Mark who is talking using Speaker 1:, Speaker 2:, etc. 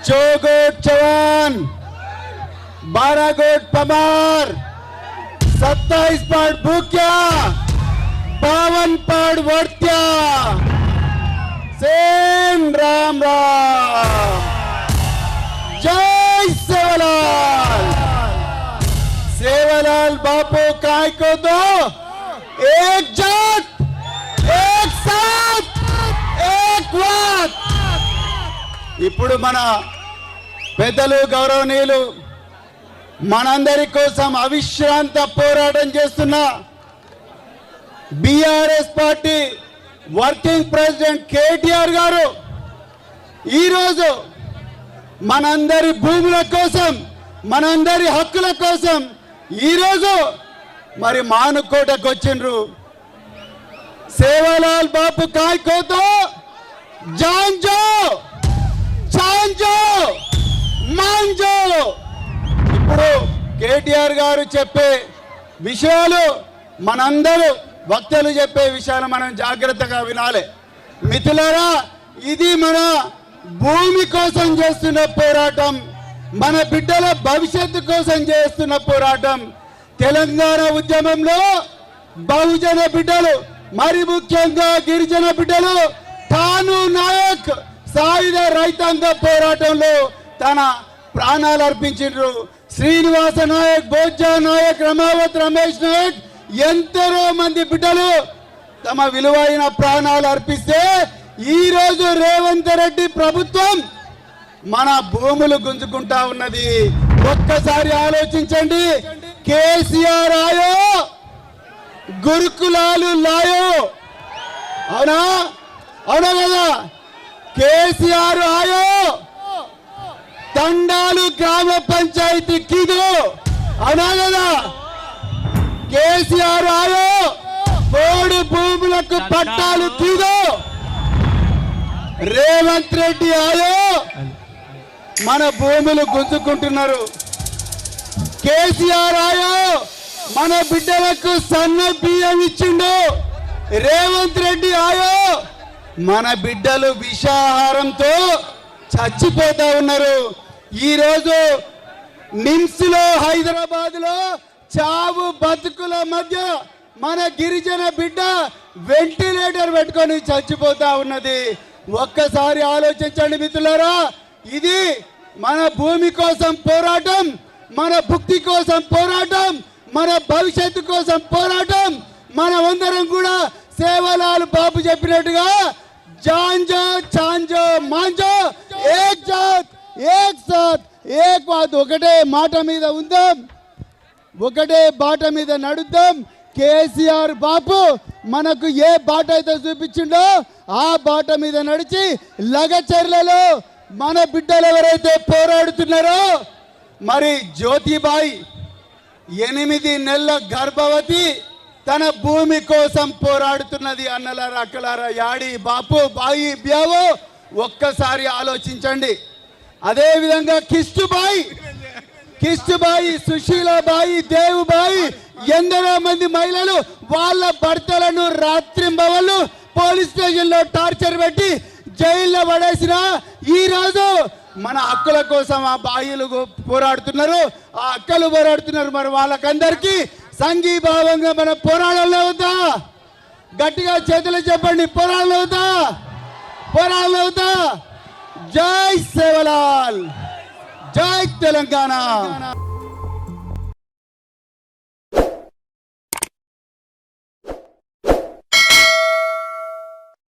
Speaker 1: चौगोट चौहान, 12 गोट पमार, 27 पाड़ भूक्या, 52 पाड़ वर्त्या। सेन राम राम, जय सेवालाल। सेवालाल बापू काय को दो, एक जात, एक साथ, एक वात। ఇప్పుడు మన పెద్దలు గౌరవనీయులు మనందరి కోసం అవిశ్రాంత పోరాటం చేస్తున్న BRS party working president KTR గారు ఈరోజు మనందరి భూముల కోసం మనందరి హక్కుల కోసం ఈరోజు మరి మానుకోటకు వచ్చిండ్రు। సేవాలాల్ బాపు కాయ్కోతో జాన్ జో చాంజో మాంజో। ఇప్పుడు కేటీఆర్ గారు చెప్పే విషయాలు మనందరూ వక్తలు చెప్పే విషయాలు మనం జాగ్రత్తగా వినాలి మిత్రులారా। ఇది మన భూమి కోసం చేస్తున్న పోరాటం, మన బిడ్డల భవిష్యత్తు కోసం చేస్తున్న పోరాటం। తెలంగాణ ఉద్యమంలో బహుజన బిడ్డలు మరి ముఖ్యంగా గిరిజన బిడ్డలు తాను నాయక్ సాయుధ రైతాంగ పోరాటంలో తన ప్రాణాలు అర్పించారు। శ్రీనివాస నాయక్, బోజ్జా నాయక్, రమావత్ రమేష్ నాయక్ ఎందరో మంది బిడ్డలు తమ విలువైన ప్రాణాలు అర్పిస్తే ఈ రోజు రేవంత్ రెడ్డి ప్రభుత్వం మన భూములు గుంజుకుంటా ఉన్నది। ఒక్కసారి ఆలోచించండి, కేసీఆర్ ఆయో గురుకులాలు లాయో, అవునా అవునా కదా? కేసీఆర్ ఆయో తండాలు గ్రామ పంచాయతీ కిదో, అవునా కదా? కేసీఆర్ ఆయో పోడు భూములకు పట్టాలు కిదో, రేవంత్ రెడ్డి ఆయో మన భూములు గుంజుకుంటున్నారు। కేసీఆర్ ఆయో మన బిడ్డలకు సన్న బియ్యం ఇచ్చిండు, రేవంత్ రెడ్డి ఆయో మన బిడ్డలు విషాహారంతో చచ్చిపోతా ఉన్నారు। ఈరోజు నిమ్స్ లో హైదరాబాద్ లో చావు బతుకుల మధ్య మన గిరిజన బిడ్డ వెంటిలేటర్ పెట్టుకొని చచ్చిపోతా ఉన్నది। ఒక్కసారి ఆలోచించండి మిత్రులారా, ఇది మన భూమి కోసం పోరాటం, మన భుక్తి కోసం పోరాటం, మన భవిష్యత్తు కోసం పోరాటం। మనమందరం కూడా సేవాలాల్ బాబు చెప్పినట్టుగా జాంజో చాంజో మాంజో, ఏక్ జాత్ ఏక్ సాత్ ఏక్ వాత్, ఒకటే మాట మీద ఉందాం, ఒకటే బాట మీద నడుద్దాం। కేసీఆర్ బాపు మనకు ఏ బాట అయితే చూపించిండో ఆ బాట మీద నడిచి లగచర్లలో మన బిడ్డలు ఎవరైతే పోరాడుతున్నారో, మరి జ్యోతిబాయి 8 నెలల గర్భవతి తన భూమి కోసం పోరాడుతున్నది। అన్నలారా అక్కలారా, యాడి బాపు బాయి బ్యావో ఒక్కసారి ఆలోచించండి। అదే విధంగా కిష్టుబాయి, సుశీలాబాయి, దేవుబాయి ఎందరో మంది మహిళలు వాళ్ళ భర్తలను రాత్రింబవళ్ళు పోలీస్ స్టేషన్లో టార్చర్ పెట్టి జైల్లో పడేసిన ఈ రోజు మన హక్కుల కోసం ఆ బాయిలు పోరాడుతున్నారు, ఆ అక్కలు పోరాడుతున్నారు। మరి వాళ్ళకందరికీ సంఘీభావంగా మన పోరాడాలి అవుతా, గట్టిగా చేతులు చెప్పండి, పోరాడాలి అవుతా। జై సేవలాల్, జై తెలంగాణ।